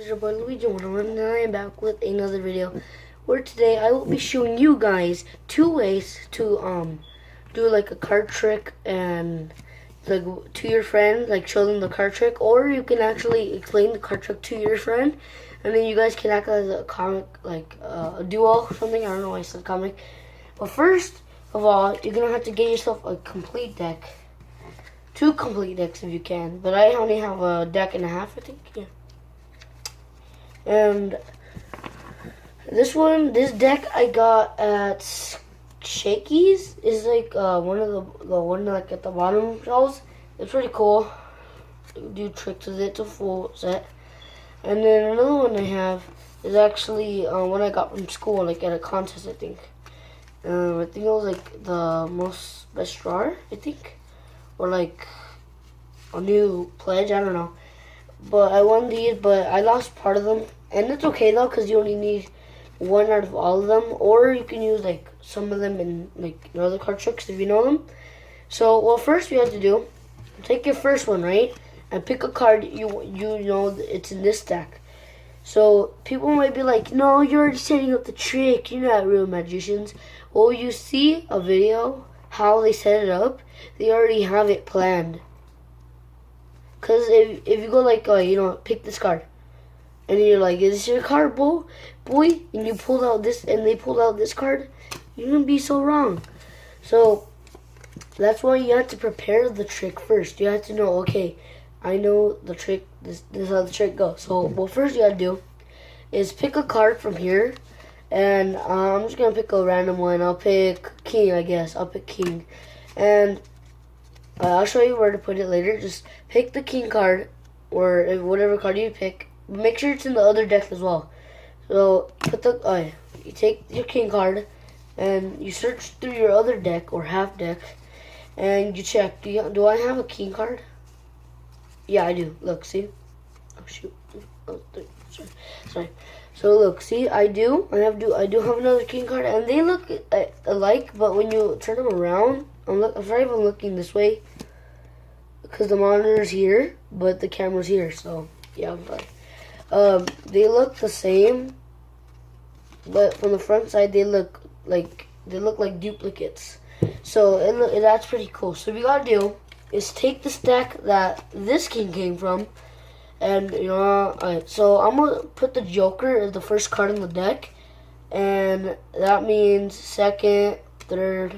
is your boy Luigi, and I am back with another video where today I will be showing you guys two ways to do like a card trick and like to your friend, like show them the card trick, or you can actually explain the card trick to your friend and then you guys can act as a comic, like a duo or something. I don't know why I said comic. But first of all, you're gonna have to get yourself a complete deck. 2 complete decks if you can, but I only have a deck and a half, I think. Yeah. And this deck I got at Shakey's. Is like one of the one like at the bottom shelves. It's pretty cool. Do tricks with it. It's a full set. And then another one I have is actually one I got from school, like at a contest, I think. I think it was like the most best drawer, I think. Or like a new pledge, I don't know. But I won these, but I lost part of them. And it's okay though, because you only need one out of all of them. Or you can use like some of them in like your other card tricks if you know them. So what first you have to do, take your first one, right? And pick a card you know it's in this stack. So people might be like, no, you're already setting up the trick. You're not real magicians. Well, you see a video how they set it up, they already have it planned. Because if you go like, pick this card, and you're like, is this your card, boy? And you pulled out this, and they pulled out this card, you're going to be so wrong. So, that's why you have to prepare the trick first. You have to know, okay, I know the trick, this is how the trick goes. So, what first you got to do is pick a card from here. And I'm just going to pick a random one. I'll pick King, I guess. I'll pick King. And I'll show you where to put it later. Just pick the King card, or whatever card you pick. Make sure it's in the other deck as well. So, you take your King card, and you search through your other deck, or half deck, and you check, do I have a King card? Yeah, I do. Look, see? Oh, shoot. Oh, sorry. So look, see, I do have another King card, and they look alike, but when you turn them around, I'm sorry if I'm looking this way, because the monitor's here, but the camera's here, so, yeah, I'm sorry. They look the same, but from the front side, they look like duplicates. So, that's pretty cool. So what you gotta do is take the stack that this King came from, and alright, so I'm gonna put the Joker as the first card in the deck, and that means second, third,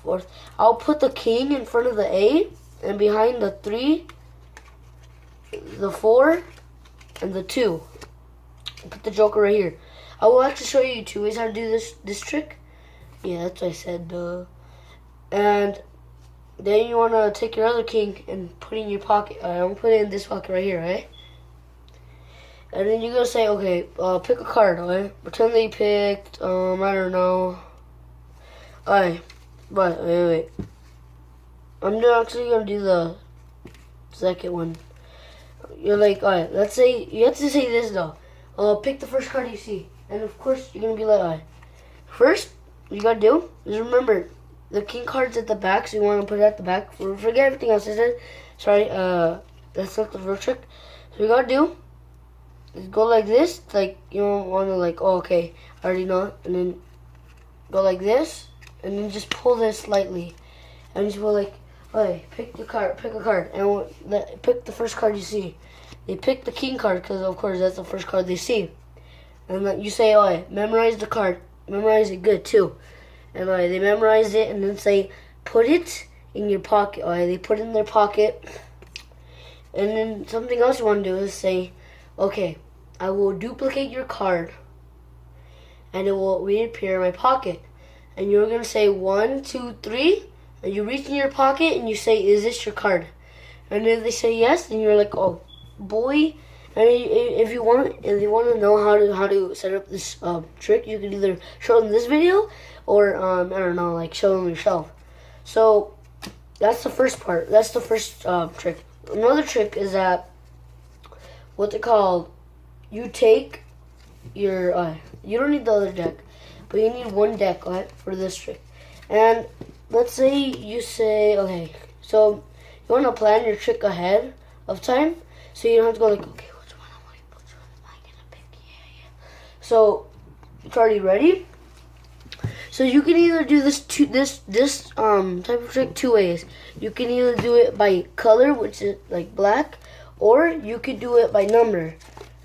fourth. I'll put the King in front of the A, and behind the 3, the 4, and the 2. I'll put the Joker right here. I will actually show you 2 ways how to do this trick. Yeah, that's what I said. And then you wanna take your other King and put it in your pocket. Alright, I'm gonna put it in this pocket right here, right? And then you're gonna say, okay, pick a card, alright? Pretend that you picked, I don't know. Alright, but wait. I'm actually gonna do the second one. You're like, alright, let's say, you have to say this though. Pick the first card you see. And of course, you're gonna be like, alright. First, what you gotta do is remember, the King card's at the back, so you wanna put it at the back. Forget everything else I said. Sorry, that's not the real trick. So you gotta do, go like this, like you don't want to like, oh, okay, I already know it, and then go like this, and then just pull this slightly, and just go like, okay, pick a card, and pick the first card you see. They pick the King card because of course that's the first card they see, and then you say, oh, memorize the card, memorize it good too, and they memorize it, and then say, put it in your pocket. They put it in their pocket, and then something else you want to do is say, okay, I will duplicate your card, and it will reappear in my pocket. And you're going to say 1, 2, 3, and you reach in your pocket, and you say, is this your card? And if they say yes, then you're like, oh, boy. And if you want to know how to set up this trick, you can either show them this video, or, I don't know, like show them yourself. So, that's the first part. That's the first trick. Another trick is that, what's it called? You take your, you don't need the other deck, but you need one deck, for this trick. And let's say you say, okay, so you want to plan your trick ahead of time, so you don't have to go like, okay, which one am I gonna So it's already ready. So you can either do this type of trick two ways. You can either do it by color, which is like black, or you could do it by number,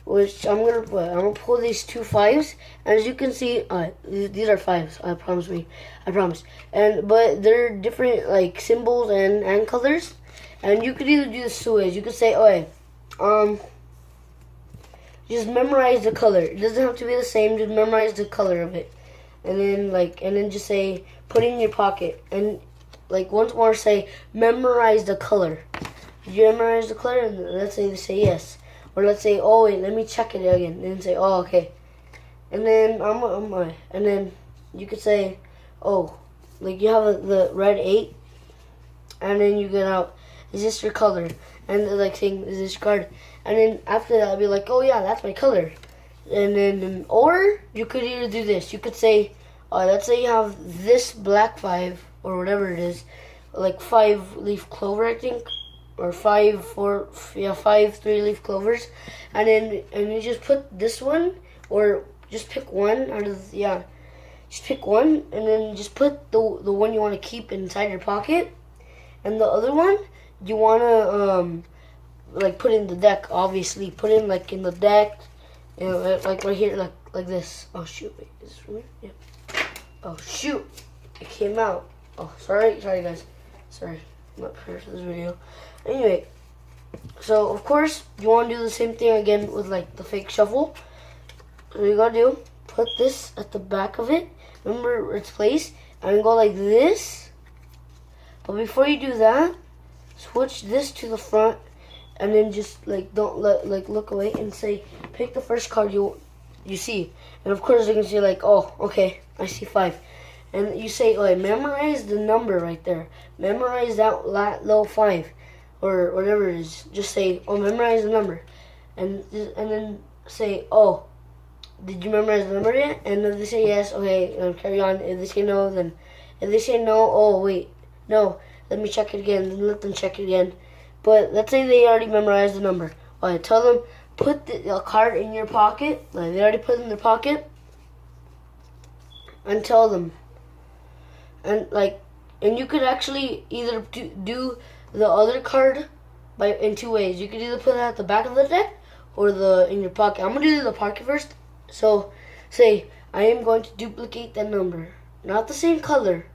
which I'm gonna pull these two fives, and as you can see, these are fives. I promise. But they're different like symbols and colors, and you could either do this two ways. You could say, okay, just memorize the color. It doesn't have to be the same. Just memorize the color of it. And then just say, put it in your pocket. And like once more say, memorize the color. Did you memorize the color? And let's say they say yes. Or let's say, oh wait, let me check it again. And then say, oh okay. And then and then you could say, oh, like you have the red 8, and then you get out, is this your color? And they're like saying, is this your card? And then after that, I'll be like, oh yeah, that's my color. And then, or you could either do this. You could say, let's say you have this black 5 or whatever it is, like 5-leaf clover, I think, or 5 3-leaf clovers, and you just put this one, or just pick one out of just pick one, and then just put the one you want to keep inside your pocket, and the other one you want to like put in the deck. Obviously, put in like in the deck. You know, like right here, like this. Oh shoot! Wait, is this from here? Yeah. Oh shoot! It came out. Oh, sorry guys. Sorry, I'm not prepared for this video. Anyway, so of course you want to do the same thing again with like the fake shuffle. So you gotta do, put this at the back of it. Remember its place, and go like this. But before you do that, switch this to the front. And then just like don't look away and say, pick the first card you see. And of course you can see like, oh okay, I see 5. And you say, oh, memorize the number right there. Memorize that little 5 or whatever it is. Just say, oh, memorize the number. And then say, oh, did you memorize the number yet? And if they say yes, okay, carry on. If they say no, then if they say no, oh wait, no, let me check it again. Then let them check it again. But let's say they already memorized the number. Alright, tell them, put the card in your pocket. Like they already put it in their pocket. And tell them. And you could actually either do the other card in two ways. You could either put it at the back of the deck or in your pocket. I'm going to do the pocket first. So, say, I am going to duplicate that number. Not the same color.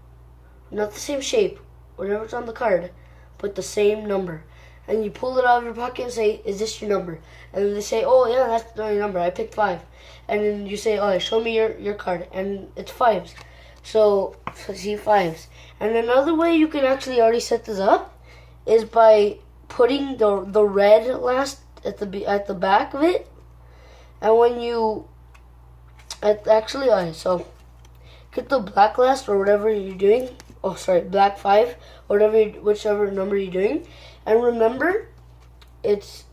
Not the same shape. Whatever's on the card. But the same number. And you pull it out of your pocket and say, is this your number? And then they say, oh yeah, that's my number. I picked 5. And then you say, oh, show me your card. And it's 5s. So see 5s. And another way you can actually already set this up is by putting the red last at the back of it. And when you so get the black last or whatever you're doing. Oh, sorry, black 5 or whichever number you're doing. And remember, it's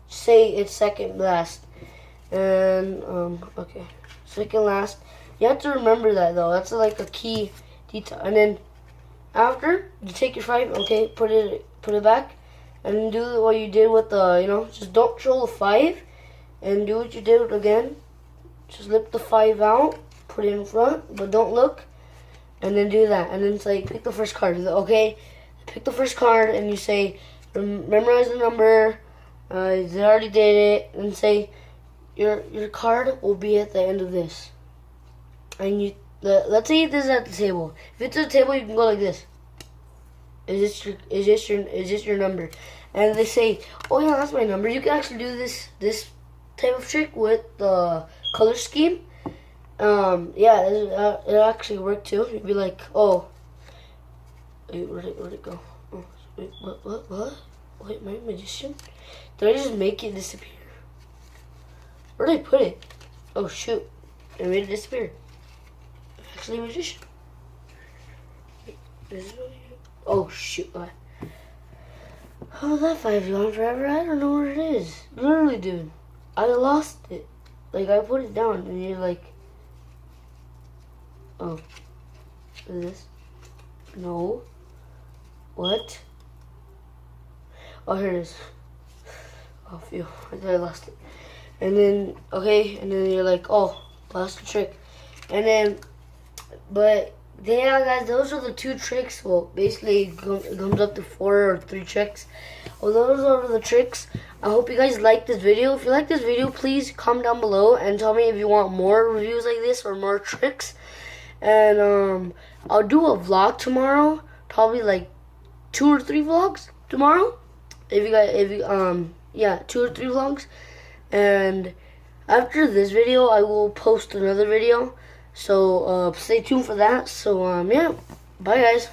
say it's second last. And okay, second last. You have to remember that though. That's like a key detail. And then after you take your 5, okay, put it back, and do what you did with the just don't show the 5, and do what you did again. Just lift the 5 out, put it in front, but don't look, and then do that. And then it's like pick the first card. Okay, pick the first card, and you say memorize the number. They already did it, and say your card will be at the end of this. And let's say this is at the table. If it's at the table, you can go like this. Is this your number? And they say, oh yeah, that's my number. You can actually do this type of trick with the color scheme. Yeah, it actually worked too. You'd be like, oh, wait, where'd it go? Oh, wait, what? Wait, am I a magician? Did I just make it disappear? Where did I put it? Oh shoot, I made it disappear. I'm actually a magician. Wait, is it really? Oh shoot, oh, that 5's gone forever. I don't know where it is. Literally, dude, I lost it. Like, I put it down, and you're like, oh, is this? No. What? Oh, here it is. Oh, phew. I thought I lost it. and then you're like, oh, that's the trick. And then, but yeah, guys, those are the 2 tricks. Well, basically, it comes up to 4 or 3 tricks. Well, those are the tricks. I hope you guys like this video. If you like this video, please comment down below and tell me if you want more reviews like this or more tricks. And I'll do a vlog tomorrow, probably like 2 or 3 vlogs tomorrow. Yeah, 2 or 3 vlogs. And after this video, I will post another video. So stay tuned for that. So yeah, bye guys.